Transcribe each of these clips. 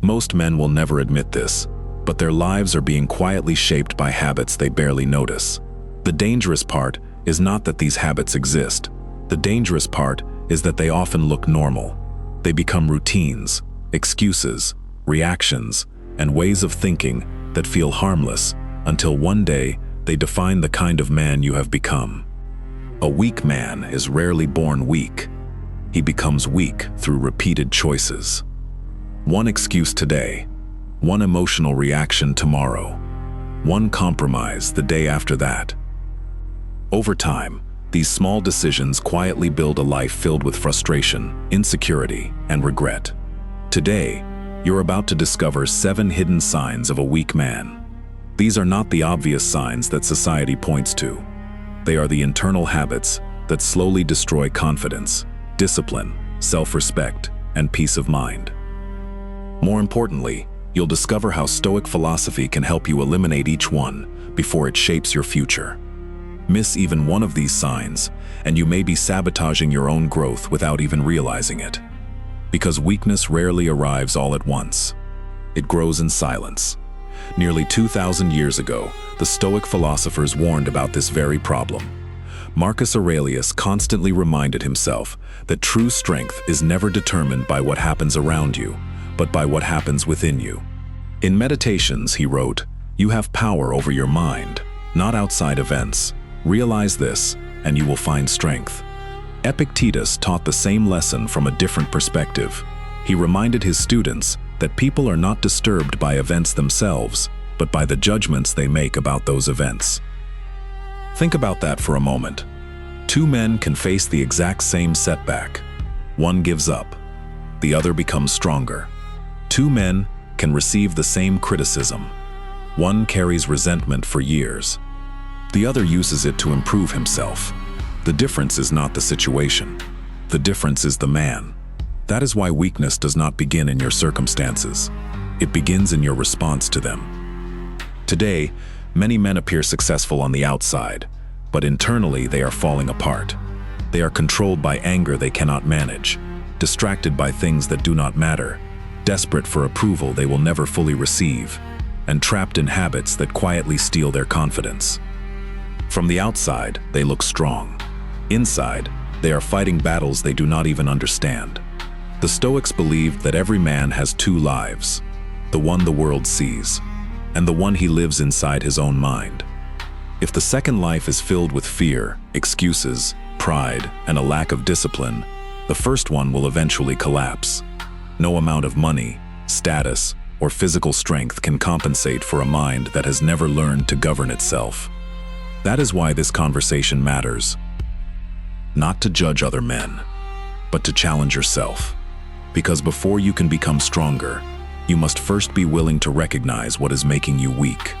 Most men will never admit this, but their lives are being quietly shaped by habits they barely notice. The dangerous part is not that these habits exist. The dangerous part is that they often look normal. They become routines, excuses, reactions, and ways of thinking that feel harmless until one day they define the kind of man you have become. A weak man is rarely born weak. He becomes weak through repeated choices. One excuse today, one emotional reaction tomorrow, one compromise the day after that. Over time, these small decisions quietly build a life filled with frustration, insecurity, and regret. Today, you're about to discover 7 hidden signs of a weak man. These are not the obvious signs that society points to. They are the internal habits that slowly destroy confidence, discipline, self-respect, and peace of mind. More importantly, you'll discover how Stoic philosophy can help you eliminate each one before it shapes your future. Miss even one of these signs, and you may be sabotaging your own growth without even realizing it. Because weakness rarely arrives all at once. It grows in silence. Nearly 2,000 years ago, the Stoic philosophers warned about this very problem. Marcus Aurelius constantly reminded himself that true strength is never determined by what happens around you, but by what happens within you. In Meditations, he wrote, "You have power over your mind, not outside events. Realize this, and you will find strength." Epictetus taught the same lesson from a different perspective. He reminded his students that people are not disturbed by events themselves, but by the judgments they make about those events. Think about that for a moment. 2 men can face the exact same setback. One gives up. The other becomes stronger. 2 men can receive the same criticism. One carries resentment for years. The other uses it to improve himself. The difference is not the situation. The difference is the man. That is why weakness does not begin in your circumstances. It begins in your response to them. Today, many men appear successful on the outside, but internally they are falling apart. They are controlled by anger they cannot manage, distracted by things that do not matter, desperate for approval they will never fully receive, and trapped in habits that quietly steal their confidence. From the outside, they look strong. Inside, they are fighting battles they do not even understand. The Stoics believed that every man has 2 lives, the one the world sees, and the one he lives inside his own mind. If the second life is filled with fear, excuses, pride, and a lack of discipline, the first one will eventually collapse. No amount of money, status, or physical strength can compensate for a mind that has never learned to govern itself. That is why this conversation matters. Not to judge other men, but to challenge yourself. Because before you can become stronger, you must first be willing to recognize what is making you weak.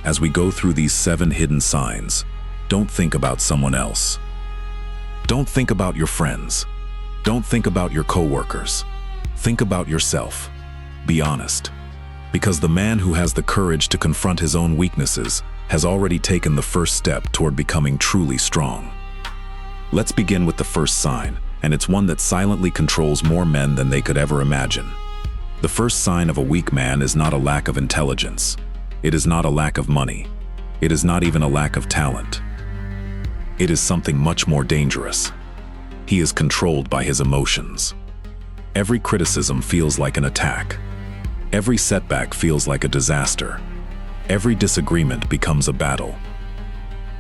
As we go through these 7 hidden signs, don't think about someone else. Don't think about your friends. Don't think about your coworkers. Think about yourself. Be honest. Because the man who has the courage to confront his own weaknesses has already taken the first step toward becoming truly strong. Let's begin with the first sign, and it's one that silently controls more men than they could ever imagine. The first sign of a weak man is not a lack of intelligence. It is not a lack of money. It is not even a lack of talent. It is something much more dangerous. He is controlled by his emotions. Every criticism feels like an attack. Every setback feels like a disaster. Every disagreement becomes a battle.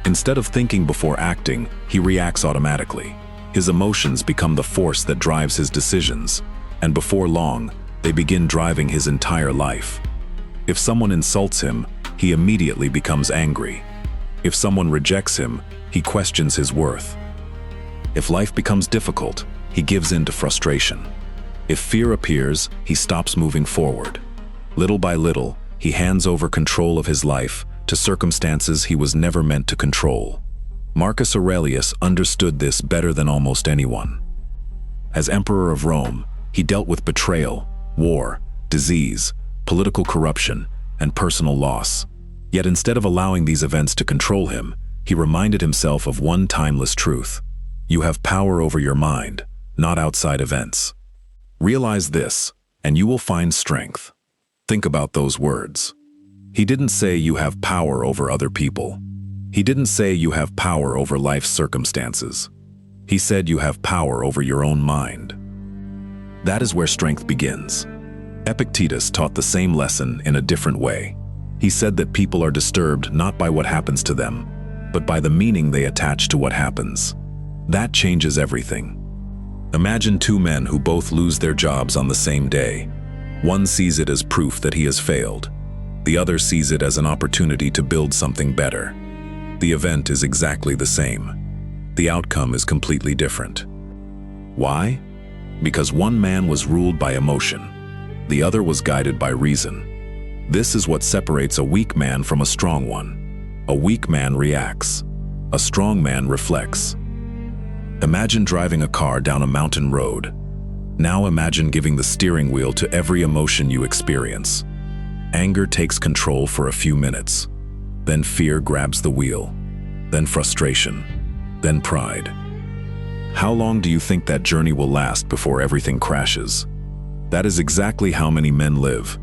Instead of thinking before acting, he reacts automatically. His emotions become the force that drives his decisions, and before long, they begin driving his entire life. If someone insults him, he immediately becomes angry. If someone rejects him, he questions his worth. If life becomes difficult, he gives in to frustration. If fear appears, he stops moving forward. Little by little, he hands over control of his life to circumstances he was never meant to control. Marcus Aurelius understood this better than almost anyone. As Emperor of Rome, he dealt with betrayal, war, disease, political corruption, and personal loss. Yet instead of allowing these events to control him, he reminded himself of one timeless truth. You have power over your mind, not outside events. Realize this, and you will find strength. Think about those words. He didn't say you have power over other people. He didn't say you have power over life's circumstances. He said you have power over your own mind. That is where strength begins. Epictetus taught the same lesson in a different way. He said that people are disturbed not by what happens to them, but by the meaning they attach to what happens. That changes everything. Imagine two men who both lose their jobs on the same day. One sees it as proof that he has failed. The other sees it as an opportunity to build something better. The event is exactly the same. The outcome is completely different. Why? Because one man was ruled by emotion. The other was guided by reason. This is what separates a weak man from a strong one. A weak man reacts. A strong man reflects. Imagine driving a car down a mountain road. Now imagine giving the steering wheel to every emotion you experience. Anger takes control for a few minutes. Then fear grabs the wheel. Then frustration. Then pride. How long do you think that journey will last before everything crashes? That is exactly how many men live.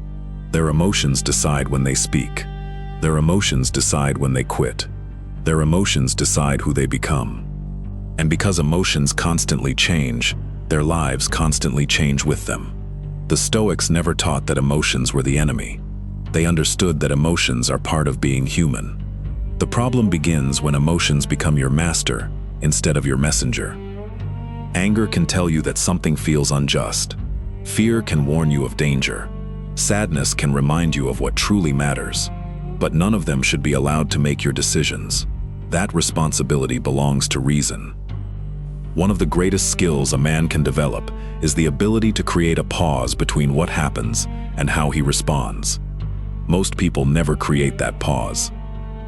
Their emotions decide when they speak. Their emotions decide when they quit. Their emotions decide who they become. And because emotions constantly change, their lives constantly change with them. The Stoics never taught that emotions were the enemy. They understood that emotions are part of being human. The problem begins when emotions become your master instead of your messenger. Anger can tell you that something feels unjust. Fear can warn you of danger. Sadness can remind you of what truly matters. But none of them should be allowed to make your decisions. That responsibility belongs to reason. One of the greatest skills a man can develop is the ability to create a pause between what happens and how he responds. Most people never create that pause.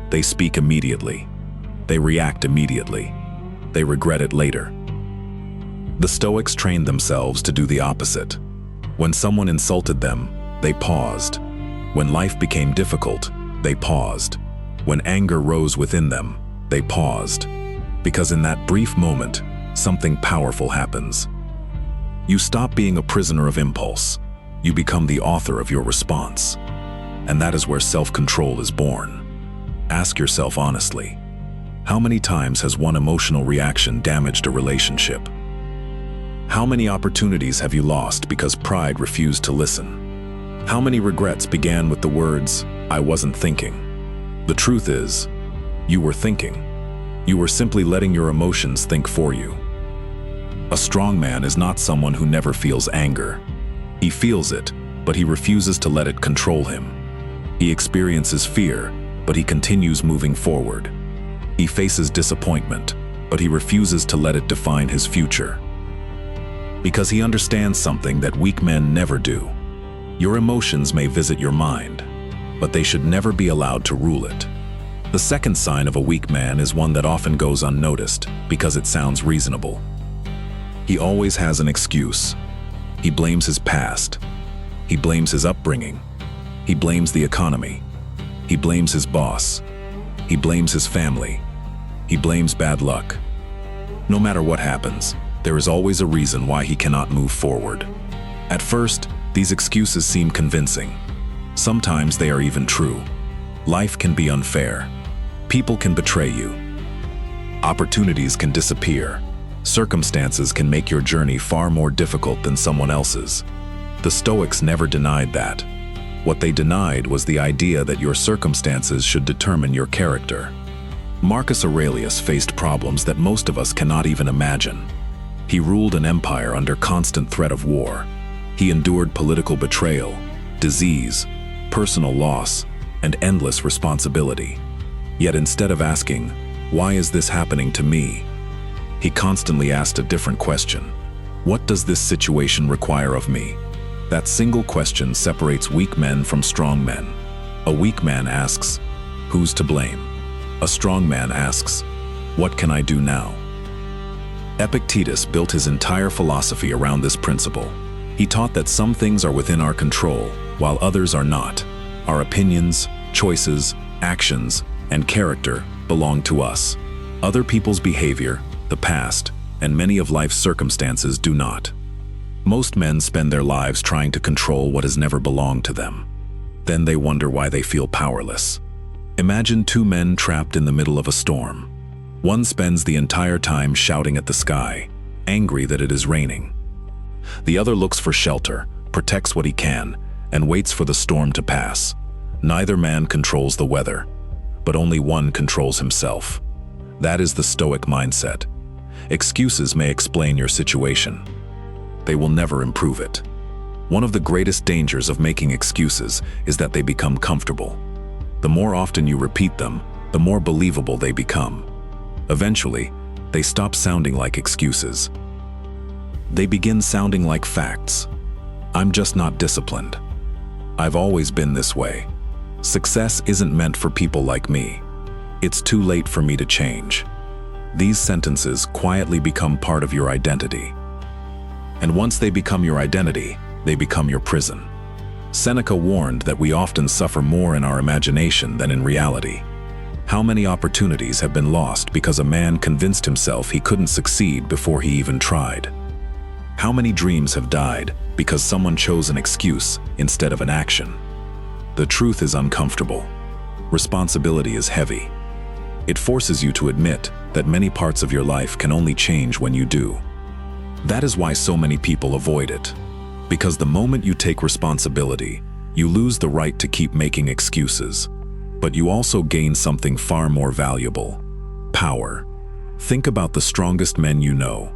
They speak immediately. They react immediately. They regret it later. The Stoics trained themselves to do the opposite. When someone insulted them, they paused. When life became difficult, they paused. When anger rose within them, they paused. Because in that brief moment, something powerful happens. You stop being a prisoner of impulse. You become the author of your response. And that is where self-control is born. Ask yourself honestly, how many times has one emotional reaction damaged a relationship? How many opportunities have you lost because pride refused to listen? How many regrets began with the words, "I wasn't thinking"? The truth is, you were thinking. You were simply letting your emotions think for you. A strong man is not someone who never feels anger. He feels it, but he refuses to let it control him. He experiences fear, but he continues moving forward. He faces disappointment, but he refuses to let it define his future. Because he understands something that weak men never do. Your emotions may visit your mind, but they should never be allowed to rule it. The second sign of a weak man is one that often goes unnoticed because it sounds reasonable. He always has an excuse. He blames his past. He blames his upbringing. He blames the economy. He blames his boss. He blames his family. He blames bad luck. No matter what happens, there is always a reason why he cannot move forward. At first, these excuses seem convincing. Sometimes they are even true. Life can be unfair. People can betray you. Opportunities can disappear. Circumstances can make your journey far more difficult than someone else's. The Stoics never denied that. What they denied was the idea that your circumstances should determine your character. Marcus Aurelius faced problems that most of us cannot even imagine. He ruled an empire under constant threat of war. He endured political betrayal, disease, personal loss, and endless responsibility. Yet instead of asking, "Why is this happening to me?" he constantly asked a different question. What does this situation require of me? That single question separates weak men from strong men. A weak man asks, "Who's to blame?" A strong man asks, "What can I do now?" Epictetus built his entire philosophy around this principle. He taught that some things are within our control, while others are not. Our opinions, choices, actions, and character belong to us. Other people's behavior, the past, and many of life's circumstances do not. Most men spend their lives trying to control what has never belonged to them. Then they wonder why they feel powerless. Imagine two men trapped in the middle of a storm. One spends the entire time shouting at the sky, angry that it is raining. The other looks for shelter, protects what he can, and waits for the storm to pass. Neither man controls the weather, but only one controls himself. That is the Stoic mindset. Excuses may explain your situation. They will never improve it. One of the greatest dangers of making excuses is that they become comfortable. The more often you repeat them, the more believable they become. Eventually, they stop sounding like excuses. They begin sounding like facts. I'm just not disciplined. I've always been this way. Success isn't meant for people like me. It's too late for me to change. These sentences quietly become part of your identity. And once they become your identity, they become your prison. Seneca warned that we often suffer more in our imagination than in reality. How many opportunities have been lost because a man convinced himself he couldn't succeed before he even tried? How many dreams have died because someone chose an excuse instead of an action? The truth is uncomfortable. Responsibility is heavy. It forces you to admit that many parts of your life can only change when you do. That is why so many people avoid it. Because the moment you take responsibility, you lose the right to keep making excuses. But you also gain something far more valuable: power. Think about the strongest men you know.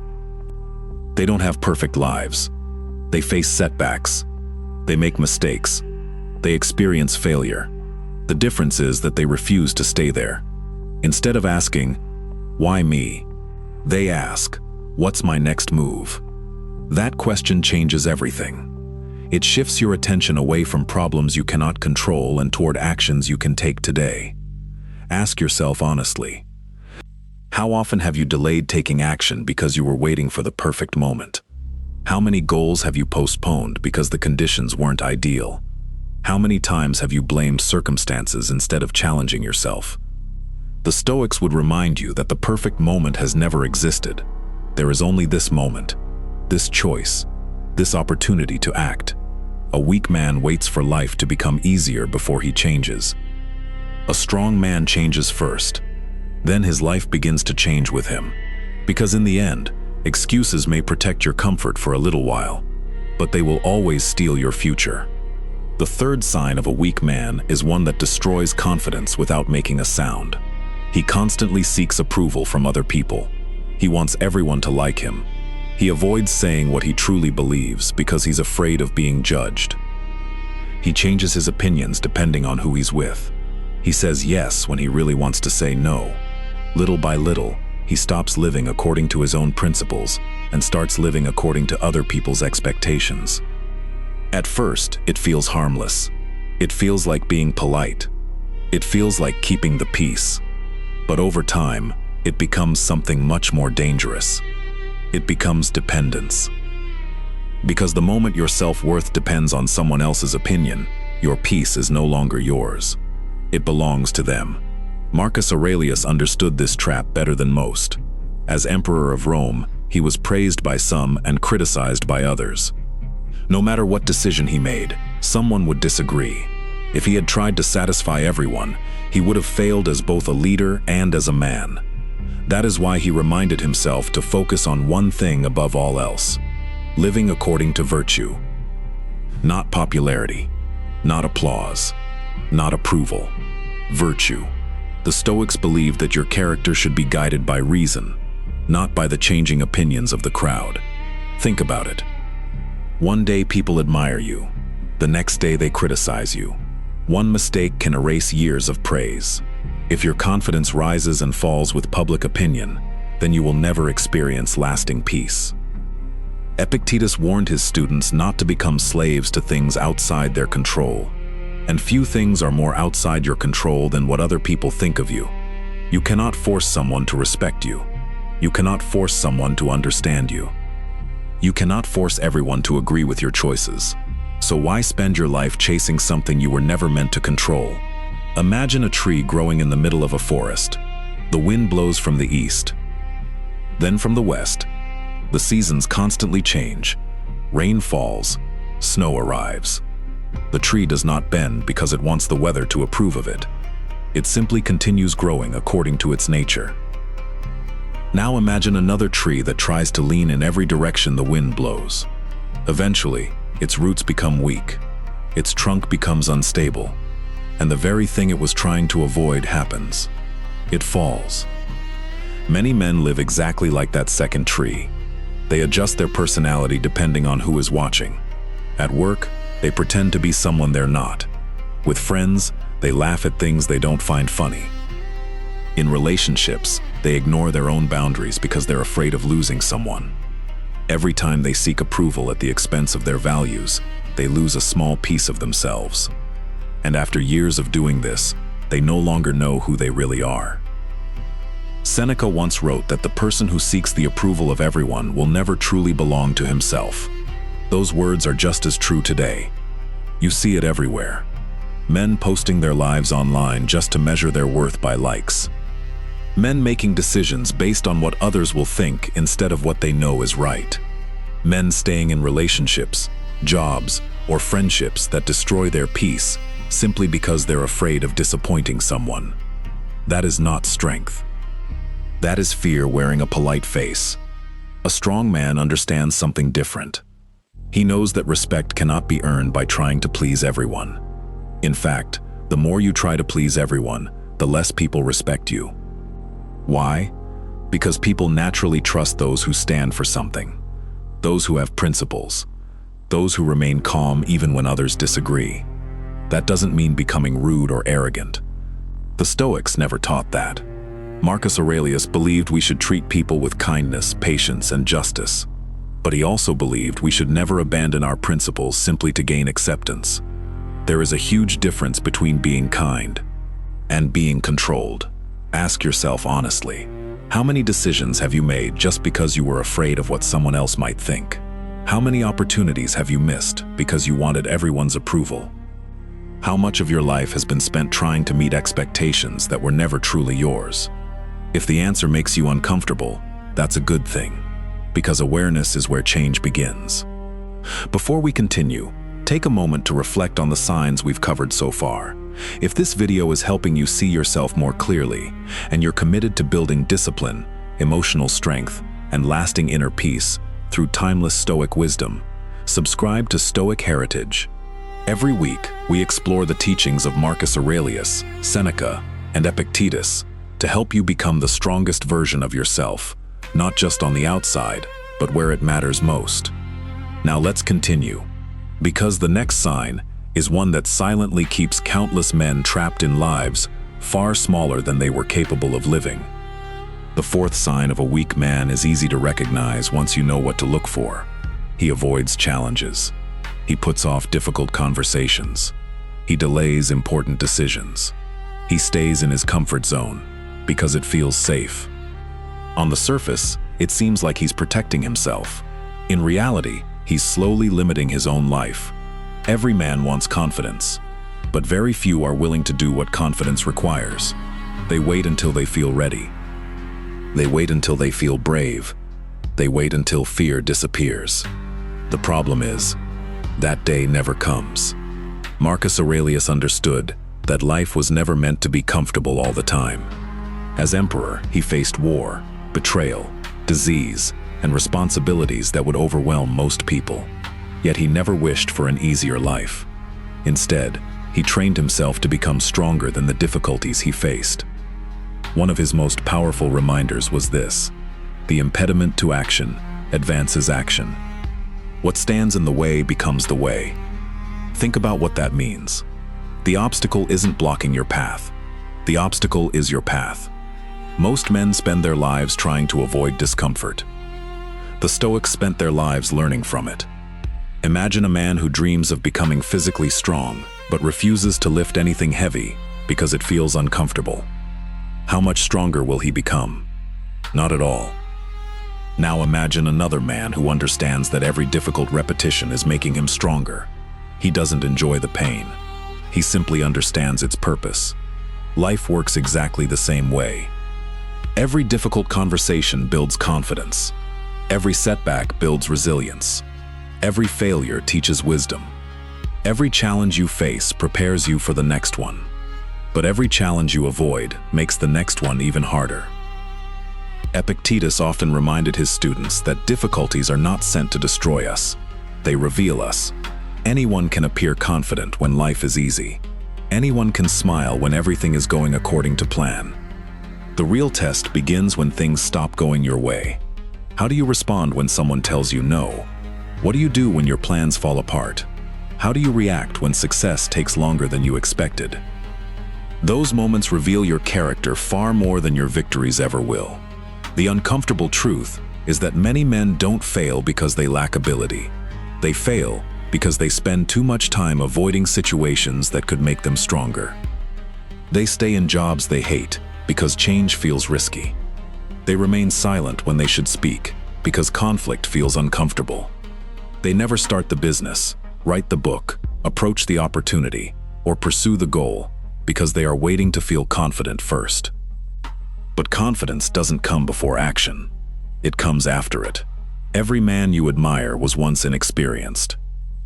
They don't have perfect lives. They face setbacks. They make mistakes. They experience failure. The difference is that they refuse to stay there. Instead of asking, "Why me?" they ask, "What's my next move?" That question changes everything. It shifts your attention away from problems you cannot control and toward actions you can take today. Ask yourself honestly, how often have you delayed taking action because you were waiting for the perfect moment? How many goals have you postponed because the conditions weren't ideal? How many times have you blamed circumstances instead of challenging yourself? The Stoics would remind you that the perfect moment has never existed. There is only this moment, this choice, this opportunity to act. A weak man waits for life to become easier before he changes. A strong man changes first. Then his life begins to change with him. Because in the end, excuses may protect your comfort for a little while, but they will always steal your future. The third sign of a weak man is one that destroys confidence without making a sound. He constantly seeks approval from other people. He wants everyone to like him. He avoids saying what he truly believes because he's afraid of being judged. He changes his opinions depending on who he's with. He says yes when he really wants to say no. Little by little, he stops living according to his own principles and starts living according to other people's expectations. At first, it feels harmless. It feels like being polite. It feels like keeping the peace. But over time, it becomes something much more dangerous. It becomes dependence. Because the moment your self-worth depends on someone else's opinion, your peace is no longer yours. It belongs to them. Marcus Aurelius understood this trap better than most. As emperor of Rome, he was praised by some and criticized by others. No matter what decision he made, someone would disagree. If he had tried to satisfy everyone, he would have failed as both a leader and as a man. That is why he reminded himself to focus on one thing above all else: living according to virtue. Not popularity, not applause, not approval. Virtue. The Stoics believed that your character should be guided by reason, not by the changing opinions of the crowd. Think about it. One day people admire you. The next day they criticize you. One mistake can erase years of praise. If your confidence rises and falls with public opinion, then you will never experience lasting peace. Epictetus warned his students not to become slaves to things outside their control. And few things are more outside your control than what other people think of you. You cannot force someone to respect you. You cannot force someone to understand you. You cannot force everyone to agree with your choices. So why spend your life chasing something you were never meant to control? Imagine a tree growing in the middle of a forest. The wind blows from the east, then from the west. The seasons constantly change. Rain falls, snow arrives. The tree does not bend because it wants the weather to approve of it. It simply continues growing according to its nature. Now imagine another tree that tries to lean in every direction the wind blows. Eventually, its roots become weak. Its trunk becomes unstable. And the very thing it was trying to avoid happens. It falls. Many men live exactly like that second tree. They adjust their personality depending on who is watching. At work, they pretend to be someone they're not. With friends, they laugh at things they don't find funny. In relationships, they ignore their own boundaries because they're afraid of losing someone. Every time they seek approval at the expense of their values, they lose a small piece of themselves. And after years of doing this, they no longer know who they really are. Seneca once wrote that the person who seeks the approval of everyone will never truly belong to himself. Those words are just as true today. You see it everywhere. Men posting their lives online just to measure their worth by likes. Men making decisions based on what others will think instead of what they know is right. Men staying in relationships, jobs, or friendships that destroy their peace simply because they're afraid of disappointing someone. That is not strength. That is fear wearing a polite face. A strong man understands something different. He knows that respect cannot be earned by trying to please everyone. In fact, the more you try to please everyone, the less people respect you. Why? Because people naturally trust those who stand for something, those who have principles, those who remain calm even when others disagree. That doesn't mean becoming rude or arrogant. The Stoics never taught that. Marcus Aurelius believed we should treat people with kindness, patience, and justice. But he also believed we should never abandon our principles simply to gain acceptance. There is a huge difference between being kind and being controlled. Ask yourself honestly, how many decisions have you made just because you were afraid of what someone else might think? How many opportunities have you missed because you wanted everyone's approval? How much of your life has been spent trying to meet expectations that were never truly yours? If the answer makes you uncomfortable, that's a good thing, because awareness is where change begins. Before we continue, take a moment to reflect on the signs we've covered so far. If this video is helping you see yourself more clearly, and you're committed to building discipline, emotional strength, and lasting inner peace through timeless Stoic wisdom, subscribe to Stoic Heritage. Every week, we explore the teachings of Marcus Aurelius, Seneca, and Epictetus to help you become the strongest version of yourself, not just on the outside, but where it matters most. Now let's continue. Because the next sign is one that silently keeps countless men trapped in lives far smaller than they were capable of living. The fourth sign of a weak man is easy to recognize once you know what to look for. He avoids challenges. He puts off difficult conversations. He delays important decisions. He stays in his comfort zone because it feels safe. On the surface, it seems like he's protecting himself. In reality, he's slowly limiting his own life. Every man wants confidence, but very few are willing to do what confidence requires. They wait until they feel ready. They wait until they feel brave. They wait until fear disappears. The problem is, that day never comes. Marcus Aurelius understood that life was never meant to be comfortable all the time. As emperor, he faced war, betrayal, disease, and responsibilities that would overwhelm most people. Yet he never wished for an easier life. Instead, he trained himself to become stronger than the difficulties he faced. One of his most powerful reminders was this: the impediment to action advances action. What stands in the way becomes the way. Think about what that means. The obstacle isn't blocking your path. The obstacle is your path. Most men spend their lives trying to avoid discomfort. The Stoics spent their lives learning from it. Imagine a man who dreams of becoming physically strong, but refuses to lift anything heavy because it feels uncomfortable. How much stronger will he become? Not at all. Now imagine another man who understands that every difficult repetition is making him stronger. He doesn't enjoy the pain. He simply understands its purpose. Life works exactly the same way. Every difficult conversation builds confidence. Every setback builds resilience. Every failure teaches wisdom. Every challenge you face prepares you for the next one. But every challenge you avoid makes the next one even harder. Epictetus often reminded his students that difficulties are not sent to destroy us. They reveal us. Anyone can appear confident when life is easy. Anyone can smile when everything is going according to plan. The real test begins when things stop going your way. How do you respond when someone tells you no? What do you do when your plans fall apart? How do you react when success takes longer than you expected? Those moments reveal your character far more than your victories ever will. The uncomfortable truth is that many men don't fail because they lack ability. They fail because they spend too much time avoiding situations that could make them stronger. They stay in jobs they hate because change feels risky. They remain silent when they should speak because conflict feels uncomfortable. They never start the business, write the book, approach the opportunity, or pursue the goal because they are waiting to feel confident first. But confidence doesn't come before action. It comes after it. Every man you admire was once inexperienced.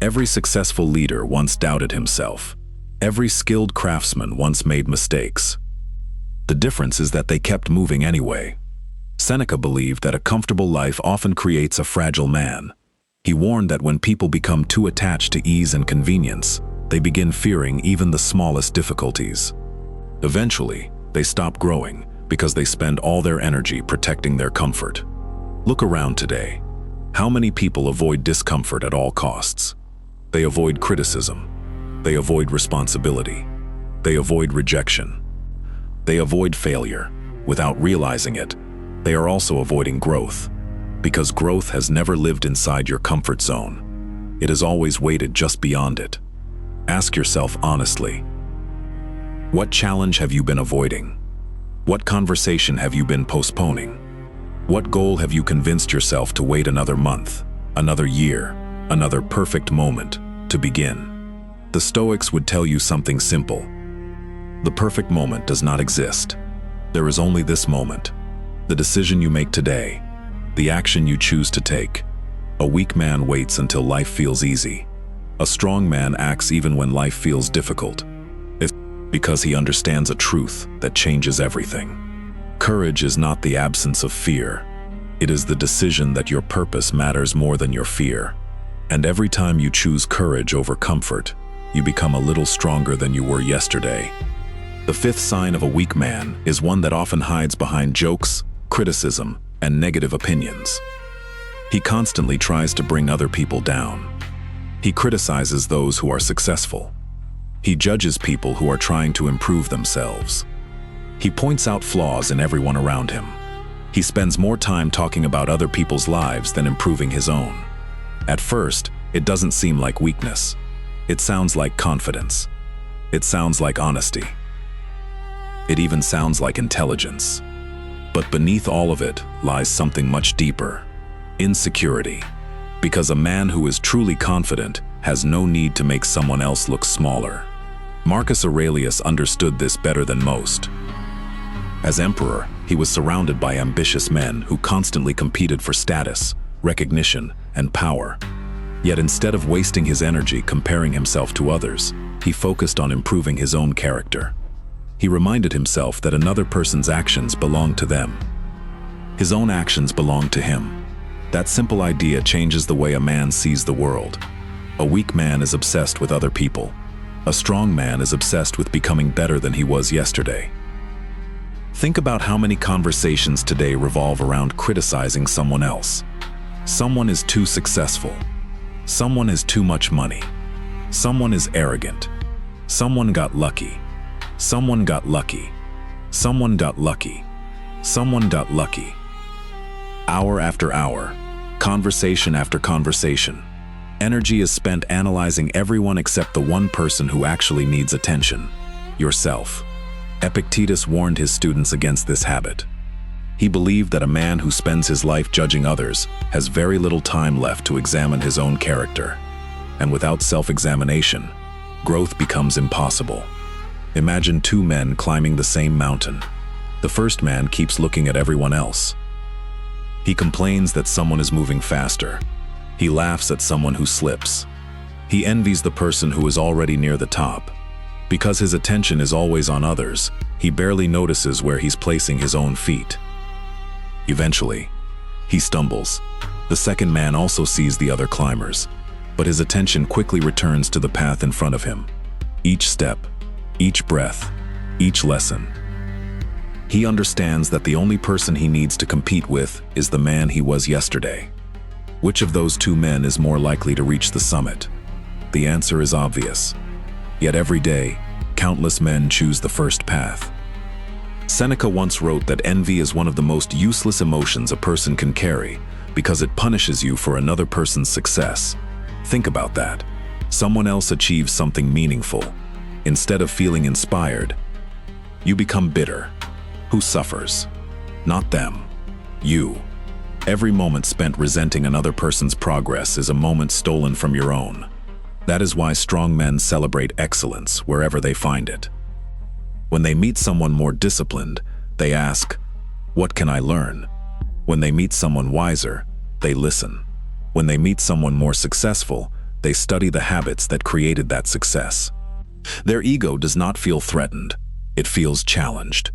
Every successful leader once doubted himself. Every skilled craftsman once made mistakes. The difference is that they kept moving anyway. Seneca believed that a comfortable life often creates a fragile man. He warned that when people become too attached to ease and convenience, they begin fearing even the smallest difficulties. Eventually, they stop growing because they spend all their energy protecting their comfort. Look around today. How many people avoid discomfort at all costs? They avoid criticism. They avoid responsibility. They avoid rejection. They avoid failure. Without realizing it, they are also avoiding growth, because growth has never lived inside your comfort zone. It has always waited just beyond it. Ask yourself honestly, what challenge have you been avoiding? What conversation have you been postponing? What goal have you convinced yourself to wait another month, another year, another perfect moment to begin? The Stoics would tell you something simple. The perfect moment does not exist. There is only this moment. The decision you make today, the action you choose to take. A weak man waits until life feels easy. A strong man acts even when life feels difficult. It's because he understands a truth that changes everything. Courage is not the absence of fear. It is the decision that your purpose matters more than your fear. And every time you choose courage over comfort, you become a little stronger than you were yesterday. The fifth sign of a weak man is one that often hides behind jokes, criticism, and negative opinions. He constantly tries to bring other people down. He criticizes those who are successful. He judges people who are trying to improve themselves. He points out flaws in everyone around him. He spends more time talking about other people's lives than improving his own. At first, it doesn't seem like weakness. It sounds like confidence. It sounds like honesty. It even sounds like intelligence. But beneath all of it lies something much deeper: insecurity. Because a man who is truly confident has no need to make someone else look smaller. Marcus Aurelius understood this better than most. As emperor, he was surrounded by ambitious men who constantly competed for status, recognition, and power. Yet instead of wasting his energy comparing himself to others, he focused on improving his own character. He reminded himself that another person's actions belonged to them. His own actions belonged to him. That simple idea changes the way a man sees the world. A weak man is obsessed with other people. A strong man is obsessed with becoming better than he was yesterday. Think about how many conversations today revolve around criticizing someone else. Someone is too successful. Someone has too much money. Someone is arrogant. Someone got lucky. Someone got lucky. Someone got lucky. Someone got lucky. Hour after hour, conversation after conversation. Energy is spent analyzing everyone except the one person who actually needs attention: yourself. Epictetus warned his students against this habit. He believed that a man who spends his life judging others has very little time left to examine his own character. And without self-examination, growth becomes impossible. Imagine two men climbing the same mountain. The first man keeps looking at everyone else. He complains that someone is moving faster. He laughs at someone who slips. He envies the person who is already near the top. Because his attention is always on others, he barely notices where he's placing his own feet. Eventually, he stumbles. The second man also sees the other climbers, but his attention quickly returns to the path in front of him. Each step, each breath, each lesson. He understands that the only person he needs to compete with is the man he was yesterday. Which of those two men is more likely to reach the summit? The answer is obvious. Yet every day, countless men choose the first path. Seneca once wrote that envy is one of the most useless emotions a person can carry because it punishes you for another person's success. Think about that. Someone else achieves something meaningful. Instead of feeling inspired, you become bitter. Who suffers? Not them. You. Every moment spent resenting another person's progress is a moment stolen from your own. That is why strong men celebrate excellence wherever they find it. When they meet someone more disciplined, they ask, "What can I learn?" When they meet someone wiser, they listen. When they meet someone more successful, they study the habits that created that success. Their ego does not feel threatened, it feels challenged.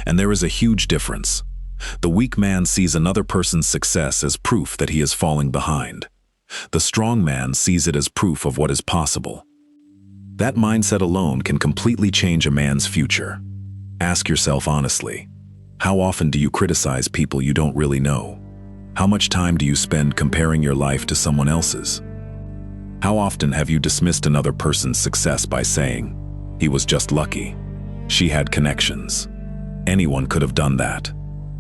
And there is a huge difference. The weak man sees another person's success as proof that he is falling behind. The strong man sees it as proof of what is possible. That mindset alone can completely change a man's future. Ask yourself honestly, how often do you criticize people you don't really know? How much time do you spend comparing your life to someone else's? How often have you dismissed another person's success by saying, "He was just lucky. She had connections. Anyone could have done that."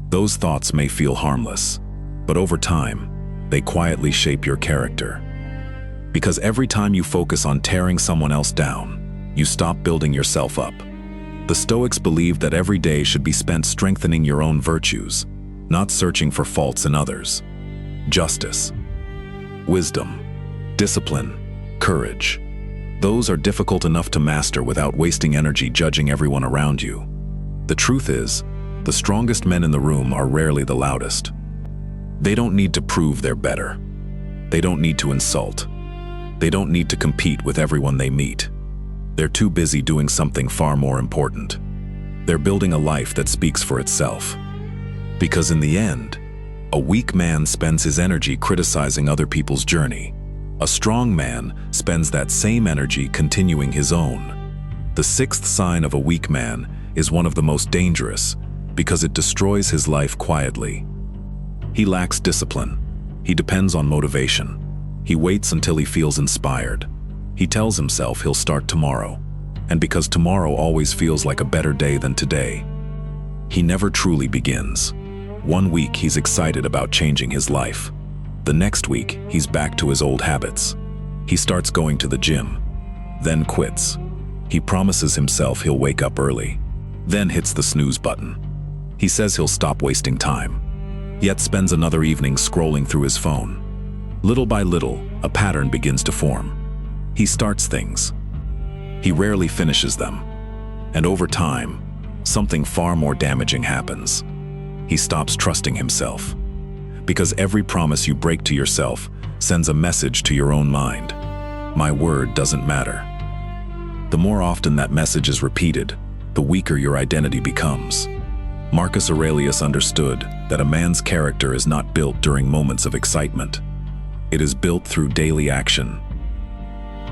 Those thoughts may feel harmless, but over time, they quietly shape your character. Because every time you focus on tearing someone else down, you stop building yourself up. The Stoics believed that every day should be spent strengthening your own virtues, not searching for faults in others. Justice, wisdom, discipline, courage. Those are difficult enough to master without wasting energy judging everyone around you. The truth is, the strongest men in the room are rarely the loudest. They don't need to prove they're better. They don't need to insult. They don't need to compete with everyone they meet. They're too busy doing something far more important. They're building a life that speaks for itself. Because in the end, a weak man spends his energy criticizing other people's journey. A strong man spends that same energy continuing his own. The sixth sign of a weak man is one of the most dangerous because it destroys his life quietly. He lacks discipline. He depends on motivation. He waits until he feels inspired. He tells himself he'll start tomorrow. And because tomorrow always feels like a better day than today, he never truly begins. One week he's excited about changing his life. The next week he's back to his old habits. He starts going to the gym, then quits. He promises himself he'll wake up early, then hits the snooze button. He says he'll stop wasting time, yet spends another evening scrolling through his phone. Little by little, a pattern begins to form. He starts things. He rarely finishes them. And over time, something far more damaging happens. He stops trusting himself. Because every promise you break to yourself sends a message to your own mind. My word doesn't matter. The more often that message is repeated, the weaker your identity becomes. Marcus Aurelius understood that a man's character is not built during moments of excitement. It is built through daily action.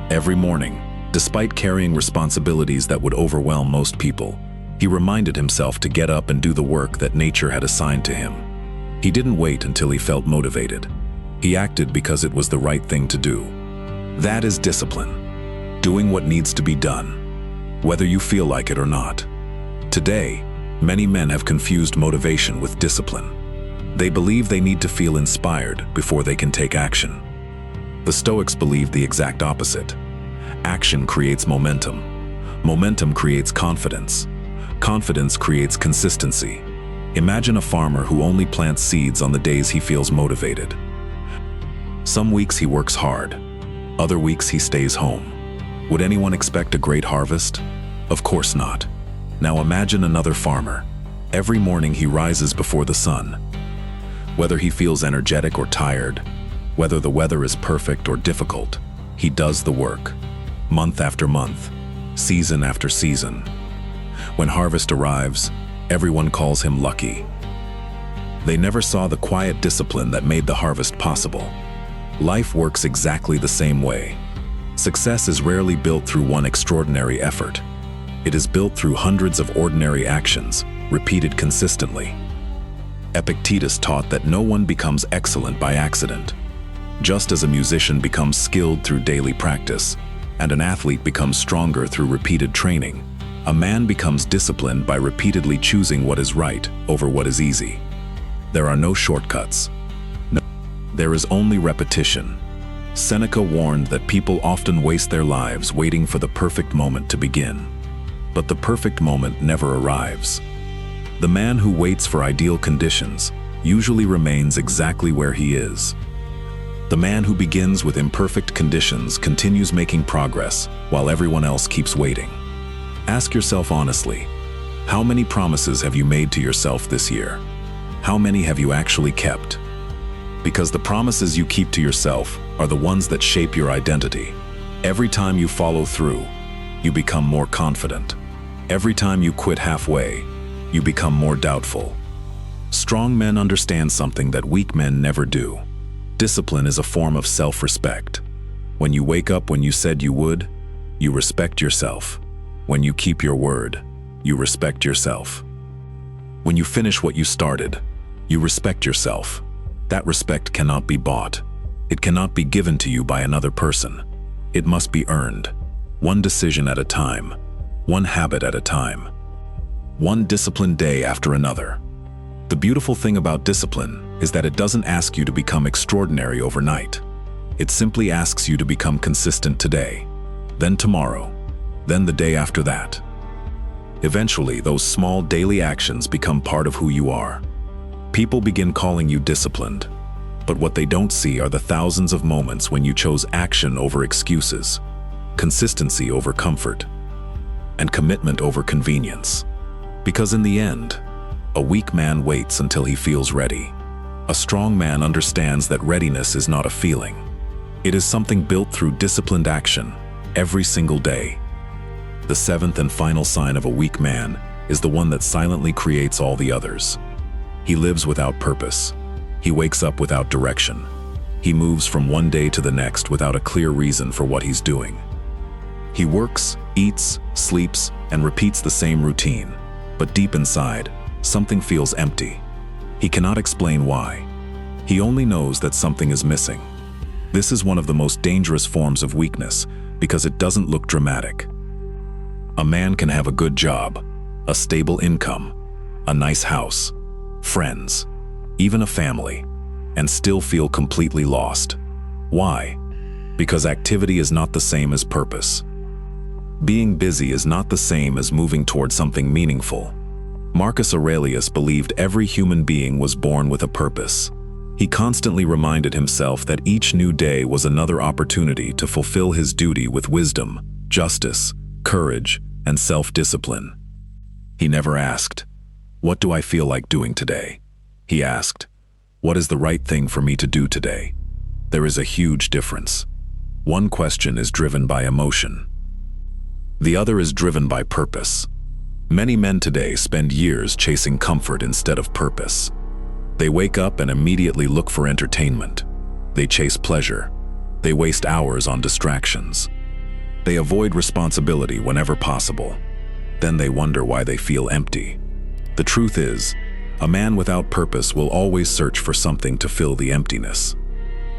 Every morning, despite carrying responsibilities that would overwhelm most people, he reminded himself to get up and do the work that nature had assigned to him. He didn't wait until he felt motivated. He acted because it was the right thing to do. That is discipline, doing what needs to be done, whether you feel like it or not. Today, many men have confused motivation with discipline. They believe they need to feel inspired before they can take action. The Stoics believed the exact opposite. Action creates momentum. Momentum creates confidence. Confidence creates consistency. Imagine a farmer who only plants seeds on the days he feels motivated. Some weeks he works hard. Other weeks he stays home. Would anyone expect a great harvest? Of course not. Now imagine another farmer. Every morning he rises before the sun. Whether he feels energetic or tired, whether the weather is perfect or difficult, He does the work, month after month, season after season. When harvest arrives, everyone calls him lucky. They never saw the quiet discipline that made the harvest possible. Life works exactly the same way. Success is rarely built through one extraordinary effort. It is built through hundreds of ordinary actions, repeated consistently. Epictetus taught that no one becomes excellent by accident. Just as a musician becomes skilled through daily practice, and an athlete becomes stronger through repeated training, a man becomes disciplined by repeatedly choosing what is right over what is easy. There are no shortcuts. There is only repetition. Seneca warned that people often waste their lives waiting for the perfect moment to begin. But the perfect moment never arrives. The man who waits for ideal conditions usually remains exactly where he is. The man who begins with imperfect conditions continues making progress while everyone else keeps waiting. Ask yourself honestly, how many promises have you made to yourself this year? How many have you actually kept? Because the promises you keep to yourself are the ones that shape your identity. Every time you follow through, you become more confident. Every time you quit halfway, you become more doubtful. Strong men understand something that weak men never do. Discipline is a form of self-respect. When you wake up when you said you would, you respect yourself. When you keep your word, you respect yourself. When you finish what you started, you respect yourself. That respect cannot be bought. It cannot be given to you by another person. It must be earned, one decision at a time, one habit at a time, one disciplined day after another. The beautiful thing about discipline is that it doesn't ask you to become extraordinary overnight. It simply asks you to become consistent today, then tomorrow, then the day after that. Eventually, those small daily actions become part of who you are. People begin calling you disciplined, but what they don't see are the thousands of moments when you chose action over excuses, consistency over comfort, and commitment over convenience. Because in the end, a weak man waits until he feels ready. A strong man understands that readiness is not a feeling. It is something built through disciplined action, every single day. The seventh and final sign of a weak man is the one that silently creates all the others. He lives without purpose. He wakes up without direction. He moves from one day to the next without a clear reason for what he's doing. He works, eats, sleeps, and repeats the same routine. But deep inside, something feels empty. He cannot explain why. He only knows that something is missing. This is one of the most dangerous forms of weakness because it doesn't look dramatic. A man can have a good job, a stable income, a nice house, friends, even a family, and still feel completely lost. Why? Because activity is not the same as purpose. Being busy is not the same as moving toward something meaningful. Marcus Aurelius believed every human being was born with a purpose. He constantly reminded himself that each new day was another opportunity to fulfill his duty with wisdom, justice, courage, and self-discipline. He never asked, "What do I feel like doing today?" He asked, "What is the right thing for me to do today?" There is a huge difference. One question is driven by emotion. The other is driven by purpose. Many men today spend years chasing comfort instead of purpose. They wake up and immediately look for entertainment. They chase pleasure. They waste hours on distractions. They avoid responsibility whenever possible. Then they wonder why they feel empty. The truth is, a man without purpose will always search for something to fill the emptiness.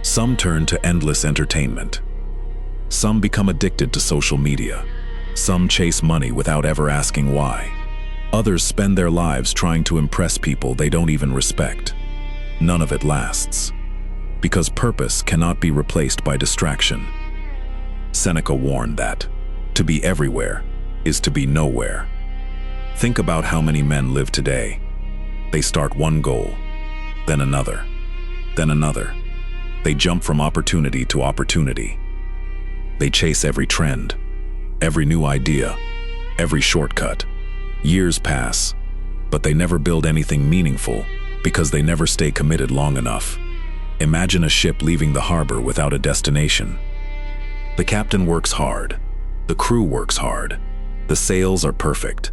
Some turn to endless entertainment. Some become addicted to social media. Some chase money without ever asking why. Others spend their lives trying to impress people they don't even respect. None of it lasts. Because purpose cannot be replaced by distraction. Seneca warned that to be everywhere is to be nowhere. Think about how many men live today. They start one goal, then another, then another. They jump from opportunity to opportunity. They chase every trend, every new idea, every shortcut. Years pass, but they never build anything meaningful because they never stay committed long enough. Imagine a ship leaving the harbor without a destination. The captain works hard. The crew works hard. The sails are perfect.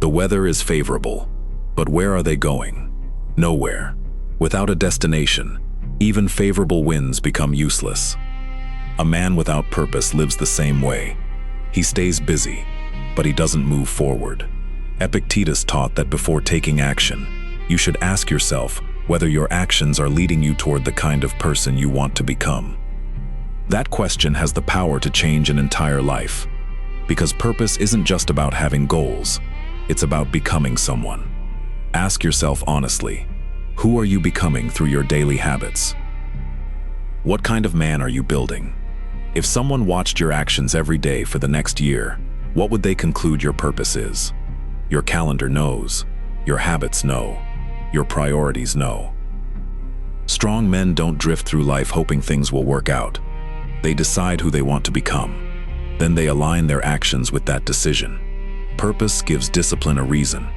The weather is favorable. But where are they going? Nowhere. Without a destination, even favorable winds become useless. A man without purpose lives the same way. He stays busy, but he doesn't move forward. Epictetus taught that before taking action, you should ask yourself whether your actions are leading you toward the kind of person you want to become. That question has the power to change an entire life, because purpose isn't just about having goals, it's about becoming someone. Ask yourself honestly, who are you becoming through your daily habits? What kind of man are you building? If someone watched your actions every day for the next year, what would they conclude your purpose is? Your calendar knows, your habits know, your priorities know. Strong men don't drift through life hoping things will work out. They decide who they want to become. Then they align their actions with that decision. Purpose gives discipline a reason.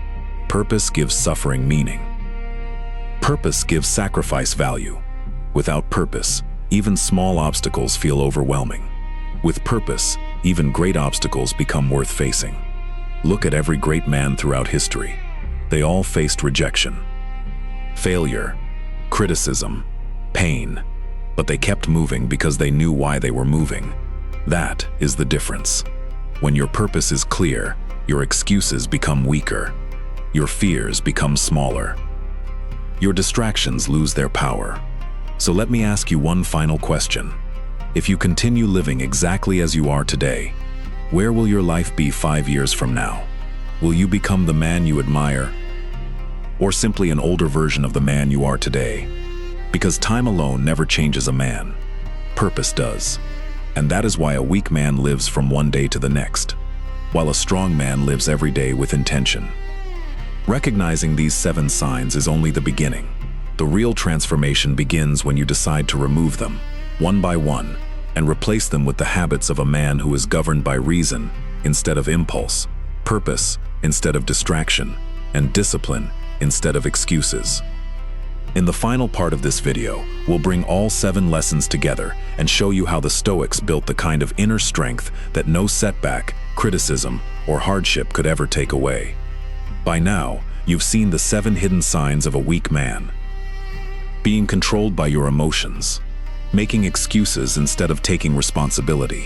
Purpose gives suffering meaning. Purpose gives sacrifice value. Without purpose, even small obstacles feel overwhelming. With purpose, even great obstacles become worth facing. Look at every great man throughout history. They all faced rejection, failure, criticism, pain, but they kept moving because they knew why they were moving. That is the difference. When your purpose is clear, your excuses become weaker. Your fears become smaller. Your distractions lose their power. So let me ask you one final question. If you continue living exactly as you are today, where will your life be 5 years from now? Will you become the man you admire, or simply an older version of the man you are today? Because time alone never changes a man. Purpose does. And that is why a weak man lives from one day to the next, while a strong man lives every day with intention. Recognizing these 7 signs is only the beginning. The real transformation begins when you decide to remove them, one by one, and replace them with the habits of a man who is governed by reason instead of impulse, purpose instead of distraction, and discipline instead of excuses. In the final part of this video, we'll bring all 7 lessons together and show you how the Stoics built the kind of inner strength that no setback, criticism, or hardship could ever take away. By now, you've seen the 7 hidden signs of a weak man. Being controlled by your emotions, making excuses instead of taking responsibility,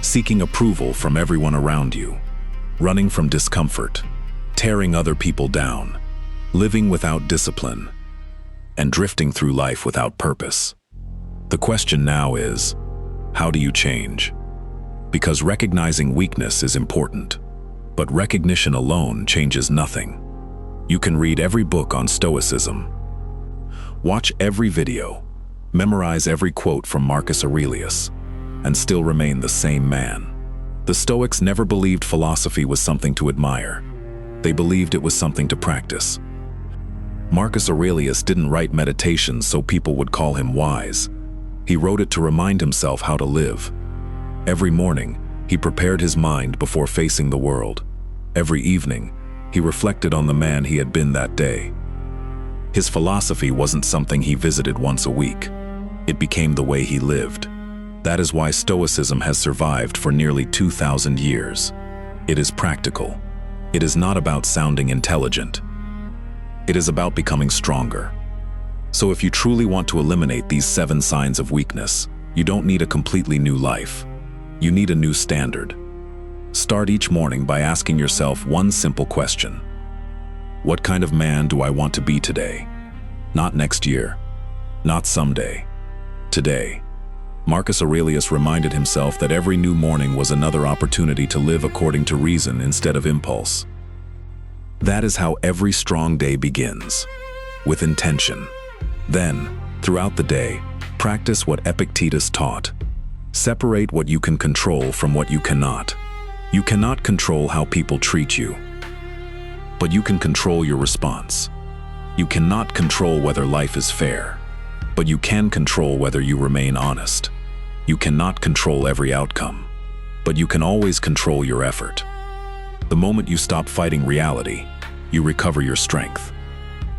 seeking approval from everyone around you, running from discomfort, tearing other people down, living without discipline, and drifting through life without purpose. The question now is, how do you change? Because recognizing weakness is important, but recognition alone changes nothing. You can read every book on Stoicism, watch every video, memorize every quote from Marcus Aurelius, and still remain the same man. The Stoics never believed philosophy was something to admire. They believed it was something to practice. Marcus Aurelius didn't write meditations so people would call him wise. He wrote it to remind himself how to live. Every morning, he prepared his mind before facing the world. Every evening, he reflected on the man he had been that day. His philosophy wasn't something he visited once a week. It became the way he lived. That is why Stoicism has survived for nearly 2,000 years. It is practical. It is not about sounding intelligent. It is about becoming stronger. So if you truly want to eliminate these 7 signs of weakness, you don't need a completely new life. You need a new standard. Start each morning by asking yourself one simple question. What kind of man do I want to be today? Not next year. Not someday. Today. Marcus Aurelius reminded himself that every new morning was another opportunity to live according to reason instead of impulse. That is how every strong day begins, with intention. Then, throughout the day, practice what Epictetus taught. Separate what you can control from what you cannot. You cannot control how people treat you, but you can control your response. You cannot control whether life is fair, but you can control whether you remain honest. You cannot control every outcome, but you can always control your effort. The moment you stop fighting reality, you recover your strength.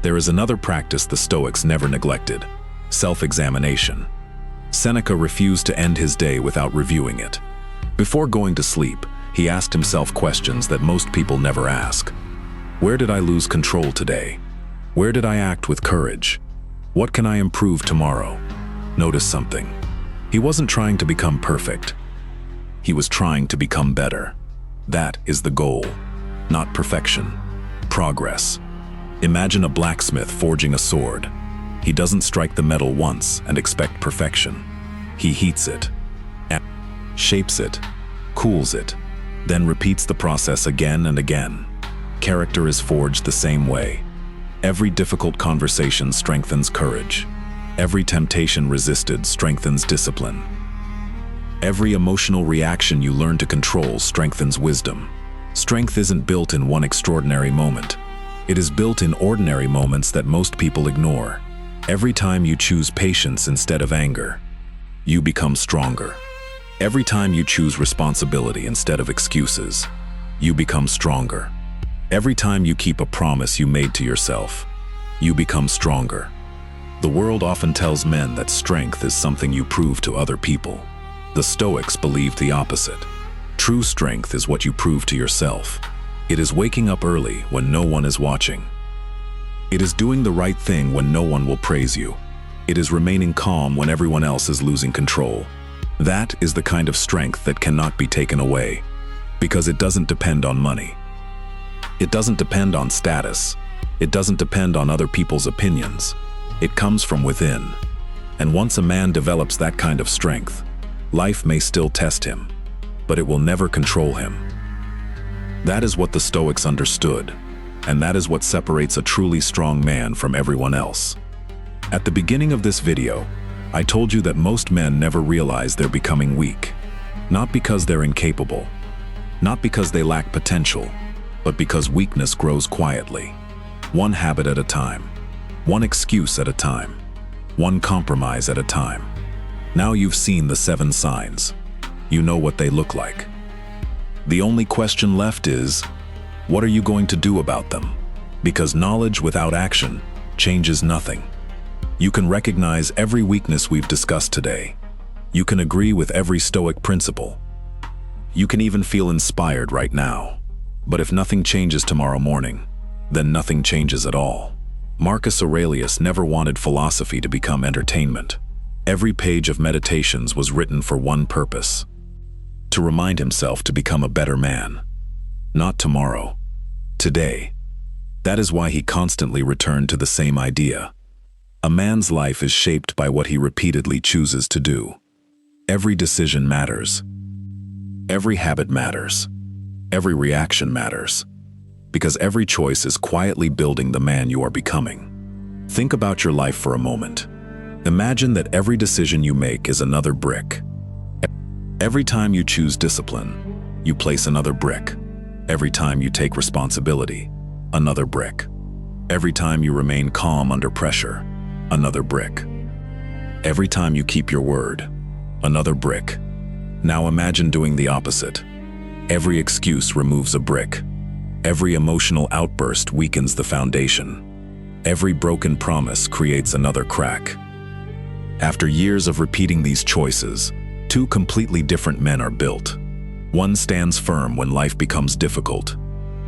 There is another practice the Stoics never neglected: self-examination. Seneca refused to end his day without reviewing it. Before going to sleep, he asked himself questions that most people never ask. Where did I lose control today? Where did I act with courage? What can I improve tomorrow? Notice something. He wasn't trying to become perfect. He was trying to become better. That is the goal, not perfection. Progress. Imagine a blacksmith forging a sword. He doesn't strike the metal once and expect perfection. He heats it, shapes it, cools it, then repeats the process again and again. Character is forged the same way. Every difficult conversation strengthens courage. Every temptation resisted strengthens discipline. Every emotional reaction you learn to control strengthens wisdom. Strength isn't built in one extraordinary moment. It is built in ordinary moments that most people ignore. Every time you choose patience instead of anger, you become stronger. Every time you choose responsibility instead of excuses, you become stronger. Every time you keep a promise you made to yourself, you become stronger. The world often tells men that strength is something you prove to other people. The Stoics believed the opposite. True strength is what you prove to yourself. It is waking up early when no one is watching. It is doing the right thing when no one will praise you. It is remaining calm when everyone else is losing control. That is the kind of strength that cannot be taken away, because it doesn't depend on money. It doesn't depend on status. It doesn't depend on other people's opinions. It comes from within. And once a man develops that kind of strength, life may still test him, but it will never control him. That is what the Stoics understood, and that is what separates a truly strong man from everyone else. At the beginning of this video, I told you that most men never realize they're becoming weak. Not because they're incapable, not because they lack potential, but because weakness grows quietly. One habit at a time, one excuse at a time, one compromise at a time. Now you've seen the 7 signs. You know what they look like. The only question left is, what are you going to do about them? Because knowledge without action changes nothing. You can recognize every weakness we've discussed today. You can agree with every Stoic principle. You can even feel inspired right now. But if nothing changes tomorrow morning, then nothing changes at all. Marcus Aurelius never wanted philosophy to become entertainment. Every page of Meditations was written for one purpose: to remind himself to become a better man. Not tomorrow, today. That is why he constantly returned to the same idea. A man's life is shaped by what he repeatedly chooses to do. Every decision matters. Every habit matters. Every reaction matters. Because every choice is quietly building the man you are becoming. Think about your life for a moment. Imagine that every decision you make is another brick. Every time you choose discipline, you place another brick. Every time you take responsibility, another brick. Every time you remain calm under pressure, another brick. Every time you keep your word, another brick. Now imagine doing the opposite. Every excuse removes a brick. Every emotional outburst weakens the foundation. Every broken promise creates another crack. After years of repeating these choices, 2 completely different men are built. One stands firm when life becomes difficult.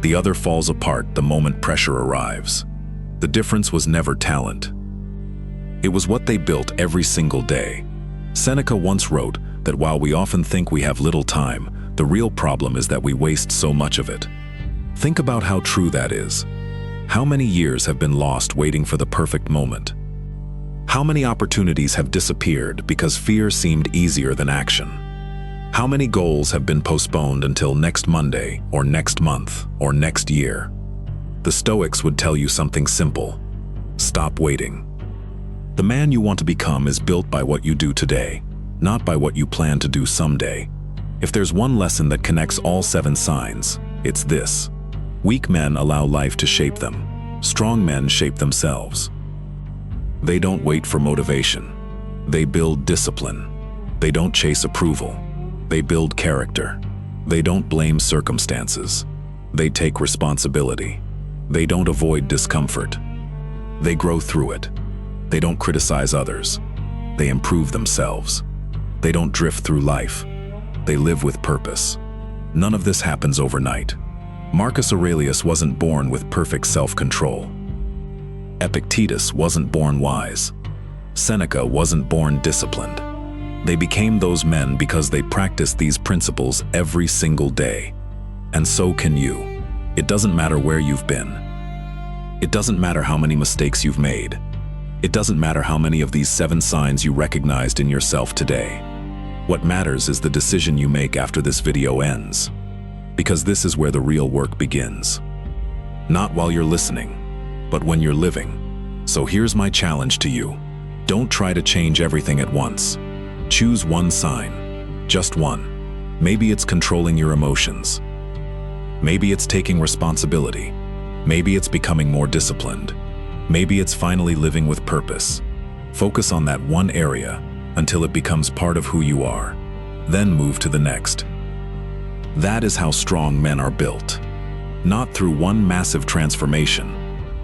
The other falls apart the moment pressure arrives. The difference was never talent. It was what they built every single day. Seneca once wrote that while we often think we have little time, the real problem is that we waste so much of it. Think about how true that is. How many years have been lost waiting for the perfect moment? How many opportunities have disappeared because fear seemed easier than action? How many goals have been postponed until next Monday, or next month, or next year? The Stoics would tell you something simple: stop waiting. The man you want to become is built by what you do today, not by what you plan to do someday. If there's one lesson that connects all 7 signs, it's this: weak men allow life to shape them. Strong men shape themselves. They don't wait for motivation. They build discipline. They don't chase approval. They build character. They don't blame circumstances. They take responsibility. They don't avoid discomfort. They grow through it. They don't criticize others. They improve themselves. They don't drift through life. They live with purpose. None of this happens overnight. Marcus Aurelius wasn't born with perfect self-control. Epictetus wasn't born wise. Seneca wasn't born disciplined. They became those men because they practiced these principles every single day. And so can you. It doesn't matter where you've been. It doesn't matter how many mistakes you've made. It doesn't matter how many of these 7 signs you recognized in yourself today. What matters is the decision you make after this video ends. Because this is where the real work begins. Not while you're listening, but when you're living. So here's my challenge to you. Don't try to change everything at once. Choose one sign, just one. Maybe it's controlling your emotions. Maybe it's taking responsibility. Maybe it's becoming more disciplined. Maybe it's finally living with purpose. Focus on that one area until it becomes part of who you are. Then move to the next. That is how strong men are built. Not through one massive transformation,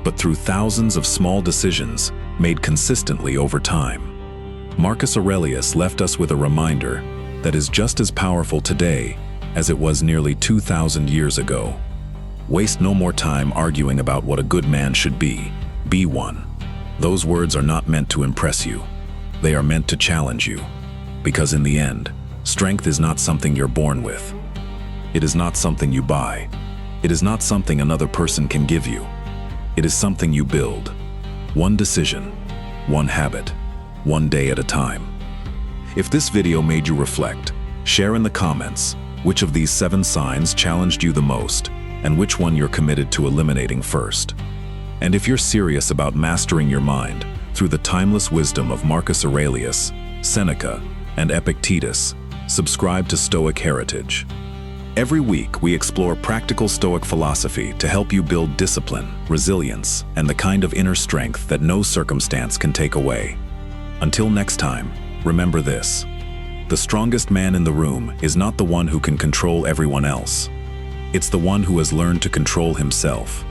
but through thousands of small decisions made consistently over time. Marcus Aurelius left us with a reminder that is just as powerful today as it was nearly 2,000 years ago. Waste no more time arguing about what a good man should be. Be one. Those words are not meant to impress you. They are meant to challenge you. Because in the end, strength is not something you're born with. It is not something you buy. It is not something another person can give you. It is something you build. One decision, one habit, one day at a time. If this video made you reflect, share in the comments which of these 7 signs challenged you the most and which one you're committed to eliminating first. And if you're serious about mastering your mind through the timeless wisdom of Marcus Aurelius, Seneca, and Epictetus, subscribe to Stoic Heritage. Every week, we explore practical Stoic philosophy to help you build discipline, resilience, and the kind of inner strength that no circumstance can take away. Until next time, remember this: the strongest man in the room is not the one who can control everyone else. It's the one who has learned to control himself.